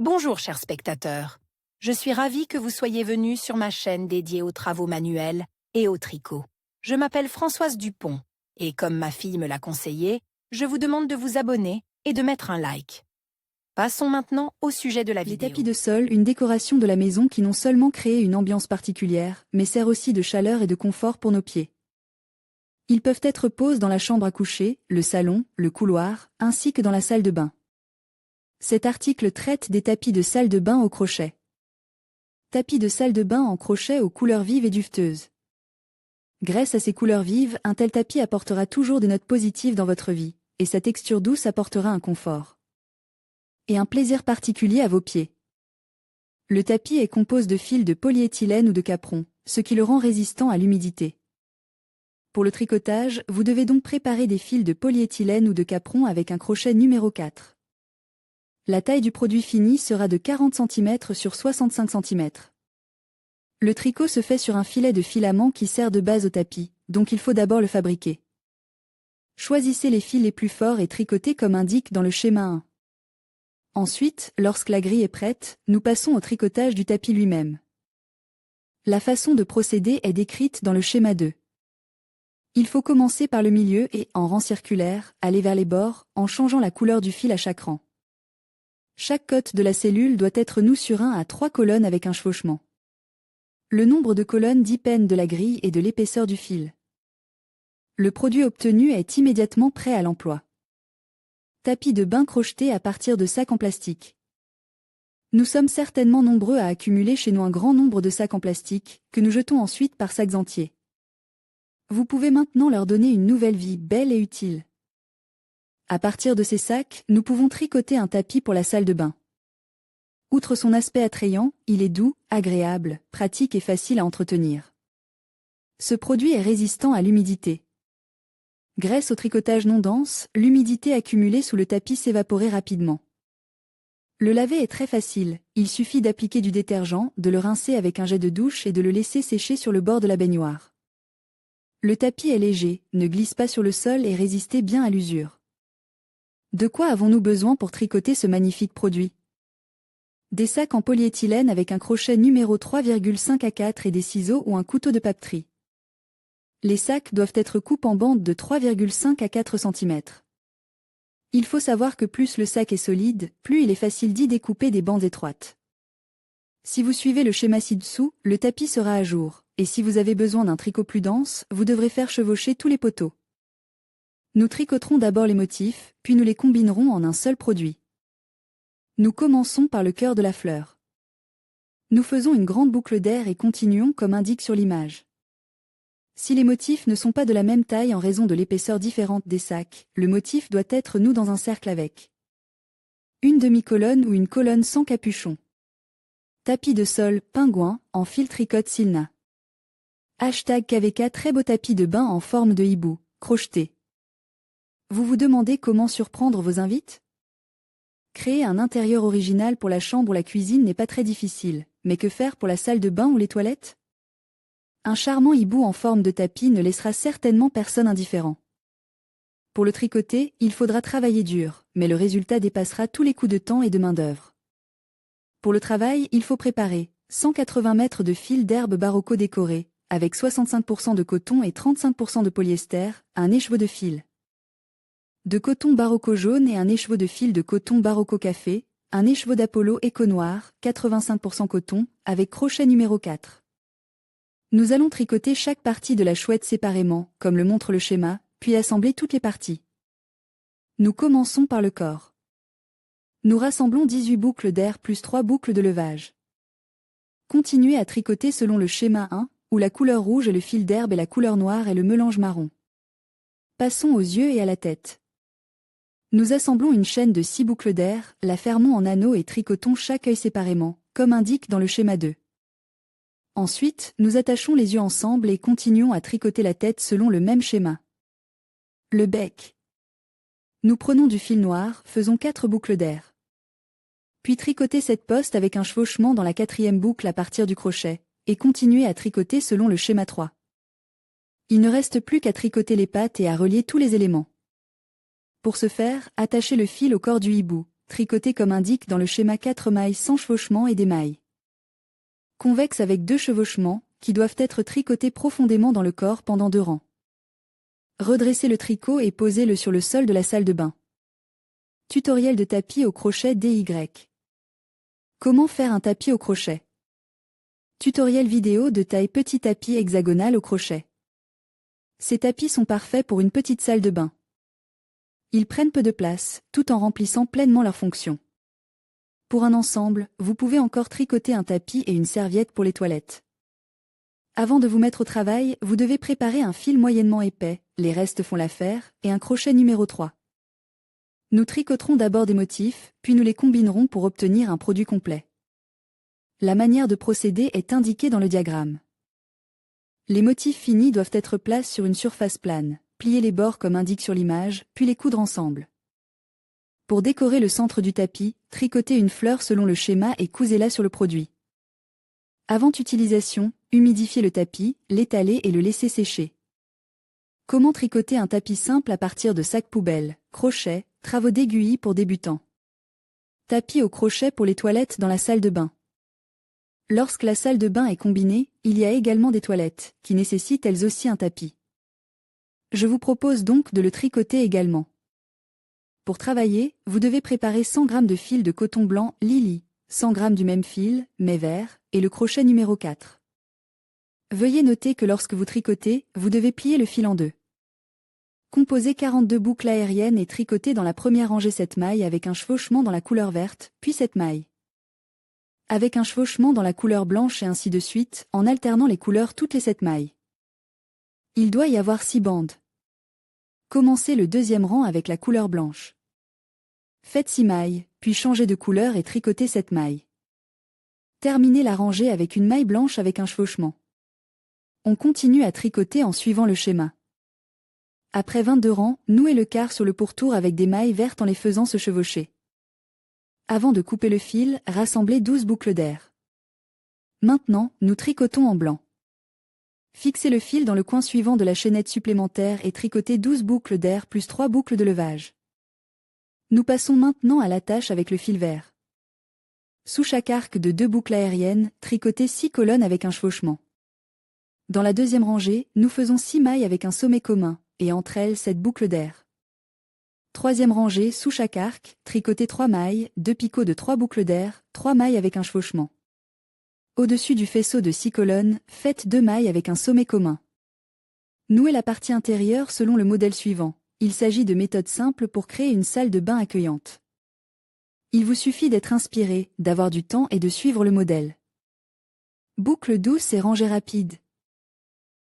Bonjour chers spectateurs, je suis ravie que vous soyez venus sur ma chaîne dédiée aux travaux manuels et au tricot. Je m'appelle Françoise Dupont et comme ma fille me l'a conseillé, je vous demande de vous abonner et de mettre un like. Passons maintenant au sujet de la vidéo. Les tapis de sol, une décoration de la maison qui non seulement crée une ambiance particulière, mais sert aussi de chaleur et de confort pour nos pieds. Ils peuvent être posés dans la chambre à coucher, le salon, le couloir, ainsi que dans la salle de bain. Cet article traite des tapis de salle de bain au crochet. Tapis de salle de bain en crochet aux couleurs vives et duveteuses. Grâce à ces couleurs vives, un tel tapis apportera toujours des notes positives dans votre vie, et sa texture douce apportera un confort et un plaisir particulier à vos pieds. Le tapis est composé de fils de polyéthylène ou de capron, ce qui le rend résistant à l'humidité. Pour le tricotage, vous devez donc préparer des fils de polyéthylène ou de capron avec un crochet numéro 4. La taille du produit fini sera de 40 cm sur 65 cm. Le tricot se fait sur un filet de filament qui sert de base au tapis, donc il faut d'abord le fabriquer. Choisissez les fils les plus forts et tricotez comme indique dans le schéma 1. Ensuite, lorsque la grille est prête, nous passons au tricotage du tapis lui-même. La façon de procéder est décrite dans le schéma 2. Il faut commencer par le milieu et, en rang circulaire, aller vers les bords, en changeant la couleur du fil à chaque rang. Chaque côte de la cellule doit être nouée sur 1 à 3 colonnes avec un chevauchement. Le nombre de colonnes dépend de la grille et de l'épaisseur du fil. Le produit obtenu est immédiatement prêt à l'emploi. Tapis de bain crocheté à partir de sacs en plastique. Nous sommes certainement nombreux à accumuler chez nous un grand nombre de sacs en plastique, que nous jetons ensuite par sacs entiers. Vous pouvez maintenant leur donner une nouvelle vie belle et utile. À partir de ces sacs, nous pouvons tricoter un tapis pour la salle de bain. Outre son aspect attrayant, il est doux, agréable, pratique et facile à entretenir. Ce produit est résistant à l'humidité. Grâce au tricotage non dense, l'humidité accumulée sous le tapis s'évaporait rapidement. Le laver est très facile, il suffit d'appliquer du détergent, de le rincer avec un jet de douche et de le laisser sécher sur le bord de la baignoire. Le tapis est léger, ne glisse pas sur le sol et résiste bien à l'usure. De quoi avons-nous besoin pour tricoter ce magnifique produit? Des sacs en polyéthylène avec un crochet numéro 3,5 à 4 et des ciseaux ou un couteau de papeterie. Les sacs doivent être coupés en bandes de 3,5 à 4 cm. Il faut savoir que plus le sac est solide, plus il est facile d'y découper des bandes étroites. Si vous suivez le schéma ci-dessous, le tapis sera à jour, et si vous avez besoin d'un tricot plus dense, vous devrez faire chevaucher tous les poteaux. Nous tricoterons d'abord les motifs, puis nous les combinerons en un seul produit. Nous commençons par le cœur de la fleur. Nous faisons une grande boucle d'air et continuons comme indique sur l'image. Si les motifs ne sont pas de la même taille en raison de l'épaisseur différente des sacs, le motif doit être noué dans un cercle avec une demi-colonne ou une colonne sans capuchon. Tapis de sol, pingouin, en fil tricote Silna. #KVK très beau tapis de bain en forme de hibou, crocheté. Vous vous demandez comment surprendre vos invités? Créer un intérieur original pour la chambre ou la cuisine n'est pas très difficile, mais que faire pour la salle de bain ou les toilettes? Un charmant hibou en forme de tapis ne laissera certainement personne indifférent. Pour le tricoter, il faudra travailler dur, mais le résultat dépassera tous les coûts de temps et de main-d'œuvre. Pour le travail, il faut préparer 180 mètres de fil d'herbe barocco décoré, avec 65% de coton et 35% de polyester, un écheveau de fil de coton barocco jaune et un écheveau de fil de coton barocco café, un écheveau d'Apollo éco noir, 85% coton, avec crochet numéro 4. Nous allons tricoter chaque partie de la chouette séparément, comme le montre le schéma, puis assembler toutes les parties. Nous commençons par le corps. Nous rassemblons 18 boucles d'air plus 3 boucles de levage. Continuez à tricoter selon le schéma 1, où la couleur rouge est le fil d'herbe et la couleur noire est le mélange marron. Passons aux yeux et à la tête. Nous assemblons une chaîne de 6 boucles d'air, la fermons en anneaux et tricotons chaque œil séparément, comme indique dans le schéma 2. Ensuite, nous attachons les yeux ensemble et continuons à tricoter la tête selon le même schéma. Le bec. Nous prenons du fil noir, faisons 4 boucles d'air. Puis tricotez cette poste avec un chevauchement dans la 4e boucle à partir du crochet, et continuez à tricoter selon le schéma 3. Il ne reste plus qu'à tricoter les pattes et à relier tous les éléments. Pour ce faire, attachez le fil au corps du hibou, tricoté comme indique dans le schéma 4 mailles sans chevauchement et d'émail. Convexe avec 2 chevauchements, qui doivent être tricotés profondément dans le corps pendant 2 rangs. Redressez le tricot et posez-le sur le sol de la salle de bain. Tutoriel de tapis au crochet DY. Comment faire un tapis au crochet? Tutoriel vidéo de taille petit tapis hexagonal au crochet. Ces tapis sont parfaits pour une petite salle de bain. Ils prennent peu de place, tout en remplissant pleinement leur fonction. Pour un ensemble, vous pouvez encore tricoter un tapis et une serviette pour les toilettes. Avant de vous mettre au travail, vous devez préparer un fil moyennement épais, les restes font l'affaire, et un crochet numéro 3. Nous tricoterons d'abord des motifs, puis nous les combinerons pour obtenir un produit complet. La manière de procéder est indiquée dans le diagramme. Les motifs finis doivent être placés sur une surface plane, plier les bords comme indique sur l'image, puis les coudre ensemble. Pour décorer le centre du tapis, tricotez une fleur selon le schéma et cousez-la sur le produit. Avant utilisation, humidifiez le tapis, l'étaler et le laisser sécher. Comment tricoter un tapis simple à partir de sacs poubelles, crochets, travaux d'aiguille pour débutants. Tapis au crochet pour les toilettes dans la salle de bain. Lorsque la salle de bain est combinée, il y a également des toilettes, qui nécessitent elles aussi un tapis. Je vous propose donc de le tricoter également. Pour travailler, vous devez préparer 100 g de fil de coton blanc Lily, 100 g du même fil, mais vert, et le crochet numéro 4. Veuillez noter que lorsque vous tricotez, vous devez plier le fil en 2. Composez 42 boucles aériennes et tricotez dans la première rangée 7 mailles avec un chevauchement dans la couleur verte, puis 7 mailles. Avec un chevauchement dans la couleur blanche et ainsi de suite, en alternant les couleurs toutes les 7 mailles. Il doit y avoir 6 bandes. Commencez le deuxième rang avec la couleur blanche. Faites 6 mailles, puis changez de couleur et tricotez 7 mailles. Terminez la rangée avec une maille blanche avec un chevauchement. On continue à tricoter en suivant le schéma. Après 22 rangs, nouez le quart sur le pourtour avec des mailles vertes en les faisant se chevaucher. Avant de couper le fil, rassemblez 12 boucles d'air. Maintenant, nous tricotons en blanc. Fixez le fil dans le coin suivant de la chaînette supplémentaire et tricotez 12 boucles d'air plus 3 boucles de levage. Nous passons maintenant à la tâche avec le fil vert. Sous chaque arc de 2 boucles aériennes, tricotez 6 colonnes avec un chevauchement. Dans la deuxième rangée, nous faisons 6 mailles avec un sommet commun, et entre elles 7 boucles d'air. Troisième rangée, sous chaque arc, tricotez 3 mailles, 2 picots de 3 boucles d'air, 3 mailles avec un chevauchement. Au-dessus du faisceau de 6 colonnes, faites 2 mailles avec un sommet commun. Nouez la partie intérieure selon le modèle suivant. Il s'agit de méthodes simples pour créer une salle de bain accueillante. Il vous suffit d'être inspiré, d'avoir du temps et de suivre le modèle. Boucle douce et rangée rapide.